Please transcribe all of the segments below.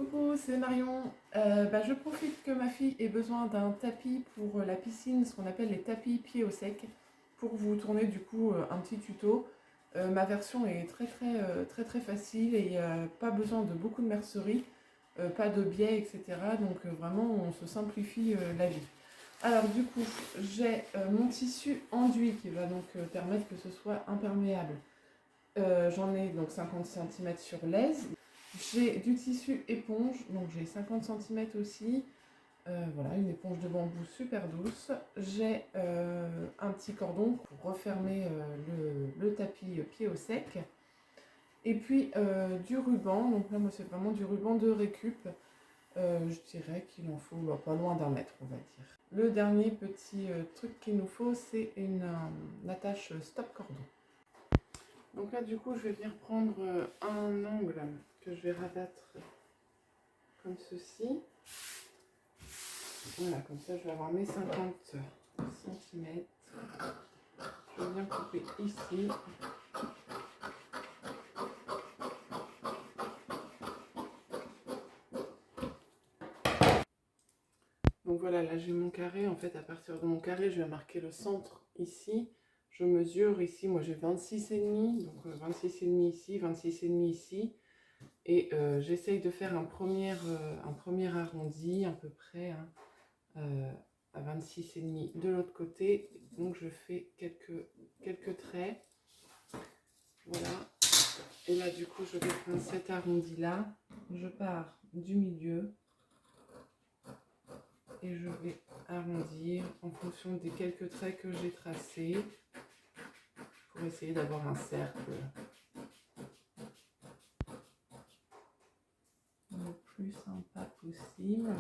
Coucou, c'est Marion. Je profite que ma fille ait besoin d'un tapis pour la piscine, ce qu'on appelle les tapis pieds au sec, pour vous tourner du coup un petit tuto. Ma version est très facile et il n'y a pas besoin de beaucoup de mercerie, pas de biais, etc. Donc vraiment on se simplifie la vie. Alors du coup, j'ai mon tissu enduit qui va donc permettre que ce soit imperméable. J'en ai donc 50 cm sur l'aise. J'ai du tissu éponge, donc j'ai 50 cm aussi. Voilà, une éponge de bambou super douce. J'ai un petit cordon pour refermer le tapis pied au sec. Et puis du ruban, donc là moi c'est vraiment du ruban de récup. Je dirais qu'il en faut pas loin d'1 mètre, on va dire. Le dernier petit truc qu'il nous faut, c'est une attache stop cordon. Donc là, du coup, je vais venir prendre un angle que je vais rabattre comme ceci. Voilà, comme ça, je vais avoir mes 50 cm. Je vais bien couper ici. Donc voilà, là, j'ai mon carré. En fait, à partir de mon carré, je vais marquer le centre ici. Je mesure ici, moi j'ai 26,5, donc 26,5 ici, 26,5 ici. Et j'essaye de faire un premier arrondi à peu près à 26,5 de l'autre côté. Donc je fais quelques traits. Voilà. Et là du coup je vais prendre cet arrondi là. Je pars du milieu. Et je vais arrondir en fonction des quelques traits que j'ai tracés. Pour essayer d'avoir un cercle le plus sympa possible.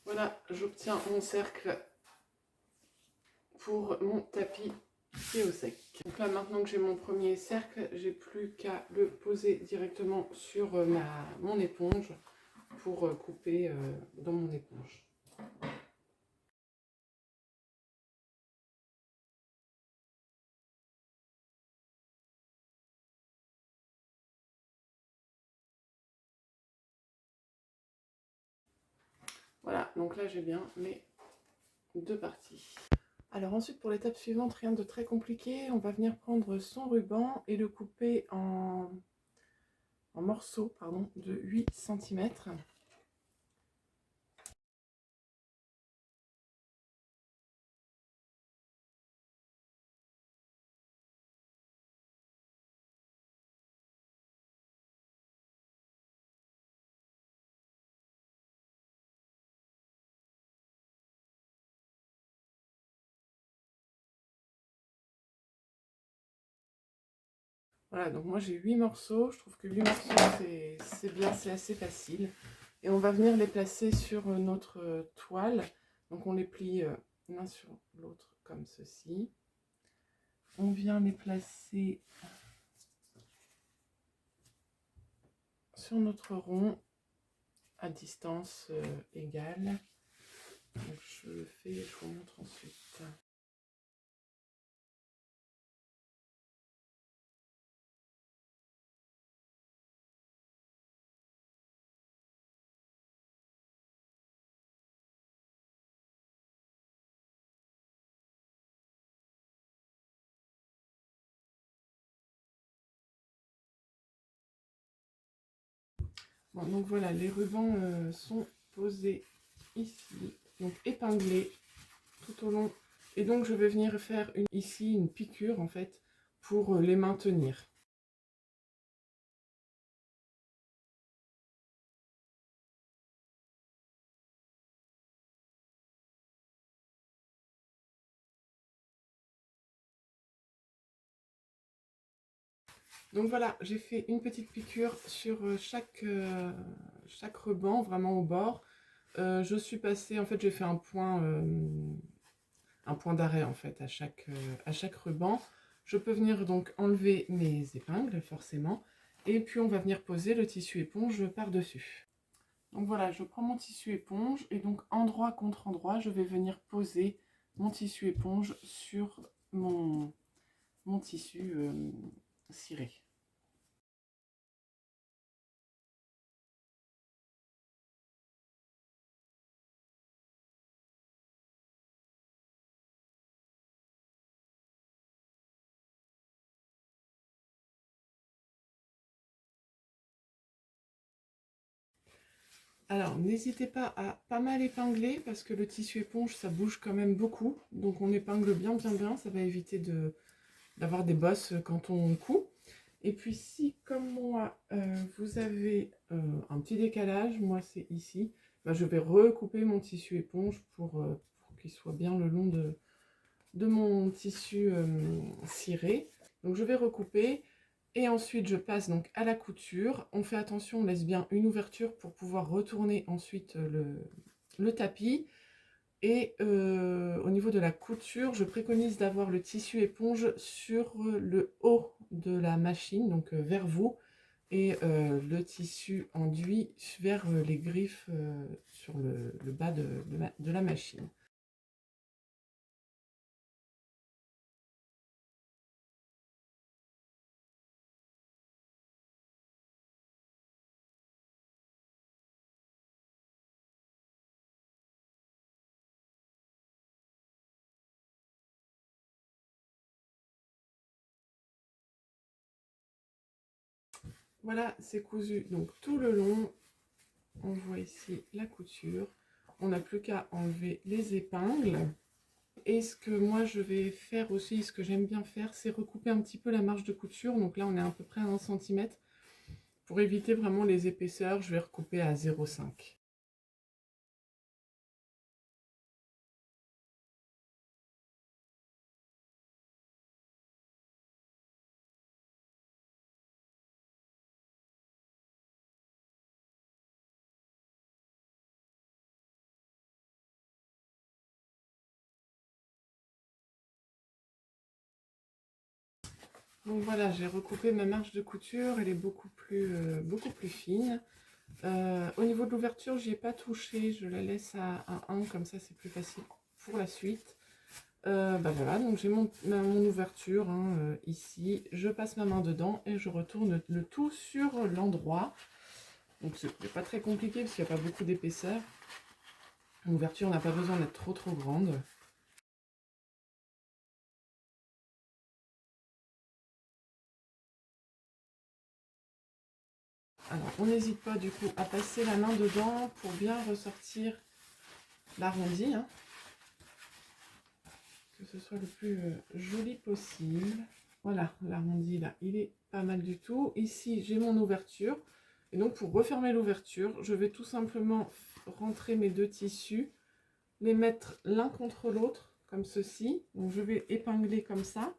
Voilà, j'obtiens mon cercle pour mon tapis pied au sec. Donc là, maintenant que j'ai mon premier cercle, j'ai plus qu'à le poser directement sur mon éponge pour couper dans mon éponge. Voilà, donc là j'ai bien mes deux parties. Alors ensuite pour l'étape suivante, rien de très compliqué, on va venir prendre son ruban et le couper en morceaux de 8 cm. Voilà, donc moi j'ai 8 morceaux, je trouve que 8 morceaux c'est bien, c'est assez facile. Et on va venir les placer sur notre toile. Donc on les plie l'un sur l'autre comme ceci. On vient les placer sur notre rond à distance égale. Donc je le fais et je vous montre ensuite. Bon, donc voilà, les rubans sont posés ici, donc épinglés tout au long. Et donc je vais venir faire ici une piqûre en fait pour les maintenir. Donc voilà, j'ai fait une petite piqûre sur chaque ruban, vraiment au bord. Je suis passée, en fait j'ai fait un point un point d'arrêt en fait à chaque ruban. Je peux venir donc enlever mes épingles forcément, et puis on va venir poser le tissu éponge par-dessus. Donc voilà, je prends mon tissu éponge et donc endroit contre endroit, je vais venir poser mon tissu éponge sur mon tissu ciré. Alors, n'hésitez pas à mal épingler parce que le tissu éponge, ça bouge quand même beaucoup. Donc on épingle bien, ça va éviter d'avoir des bosses quand on coud. Et puis si, comme moi, vous avez un petit décalage, moi c'est ici, bah, je vais recouper mon tissu éponge pour qu'il soit bien le long de mon tissu ciré. Donc je vais recouper. Et ensuite, je passe donc à la couture. On fait attention, on laisse bien une ouverture pour pouvoir retourner ensuite le tapis. Et au niveau de la couture, je préconise d'avoir le tissu éponge sur le haut de la machine, donc vers vous, et le tissu enduit vers les griffes sur le bas de la machine. Voilà, c'est cousu donc tout le long. On voit ici la couture. On n'a plus qu'à enlever les épingles. Et ce que moi je vais faire aussi, ce que j'aime bien faire, c'est recouper un petit peu la marge de couture. Donc là, on est à peu près à 1 cm. Pour éviter vraiment les épaisseurs, je vais recouper à 0,5. Donc voilà, j'ai recoupé ma marge de couture, elle est beaucoup plus fine. Au niveau de l'ouverture, j'y ai pas touché, je la laisse à 1, comme ça c'est plus facile pour la suite. Bah voilà, donc j'ai mon ouverture hein, ici, je passe ma main dedans et je retourne le tout sur l'endroit. Donc c'est pas très compliqué parce qu'il n'y a pas beaucoup d'épaisseur. L'ouverture n'a pas besoin d'être trop grande. Alors on n'hésite pas du coup à passer la main dedans pour bien ressortir l'arrondi, hein, que ce soit le plus joli possible. Voilà, l'arrondi là, il est pas mal du tout. Ici j'ai mon ouverture. Et donc pour refermer l'ouverture, je vais tout simplement rentrer mes deux tissus, les mettre l'un contre l'autre, comme ceci. Donc je vais épingler comme ça,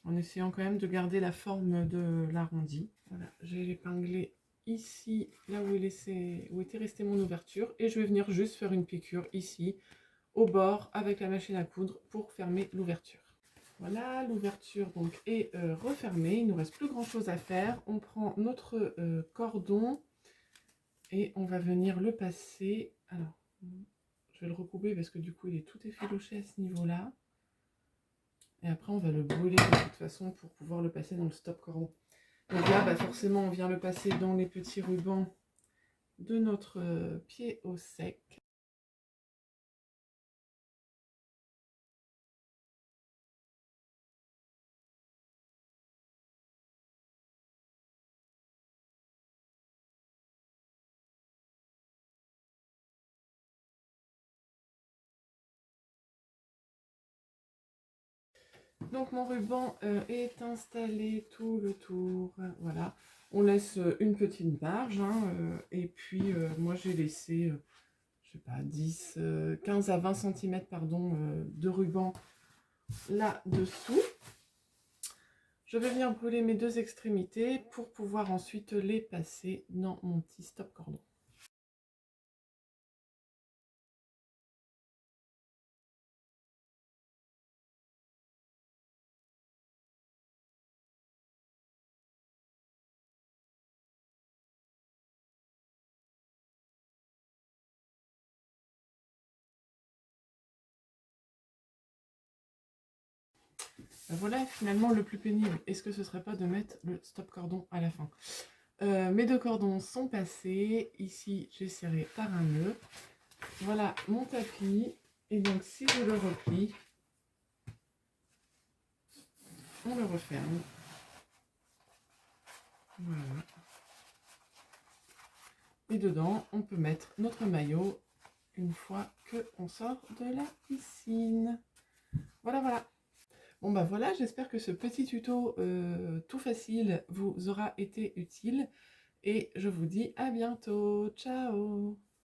en essayant quand même de garder la forme de l'arrondi. Voilà, j'ai épinglé ici, là où était restée mon ouverture, et je vais venir juste faire une piqûre ici, au bord, avec la machine à coudre, pour fermer l'ouverture. Voilà, l'ouverture donc est refermée, il ne nous reste plus grand chose à faire. On prend notre cordon et on va venir le passer. Alors, je vais le recouper parce que du coup il est tout effiloché à ce niveau-là. Et après on va le brûler de toute façon pour pouvoir le passer dans le stop cordon. Donc là, bah, forcément, on vient le passer dans les petits rubans de notre pied au sec. Donc mon ruban est installé tout le tour, voilà. On laisse une petite marge, hein, et puis moi j'ai laissé, je sais pas, 15 à 20 cm pardon, de ruban là-dessous. Je vais venir brûler mes deux extrémités pour pouvoir ensuite les passer dans mon petit stop cordon. Voilà finalement le plus pénible. Est-ce que ce serait pas de mettre le stop cordon à la fin? Mes deux cordons sont passés. Ici, j'ai serré par un nœud. Voilà mon tapis. Et donc, si je le replie, on le referme. Voilà. Et dedans, on peut mettre notre maillot une fois qu'on sort de la piscine. Voilà, voilà. Bon bah voilà, j'espère que ce petit tuto tout facile vous aura été utile. Et je vous dis à bientôt. Ciao!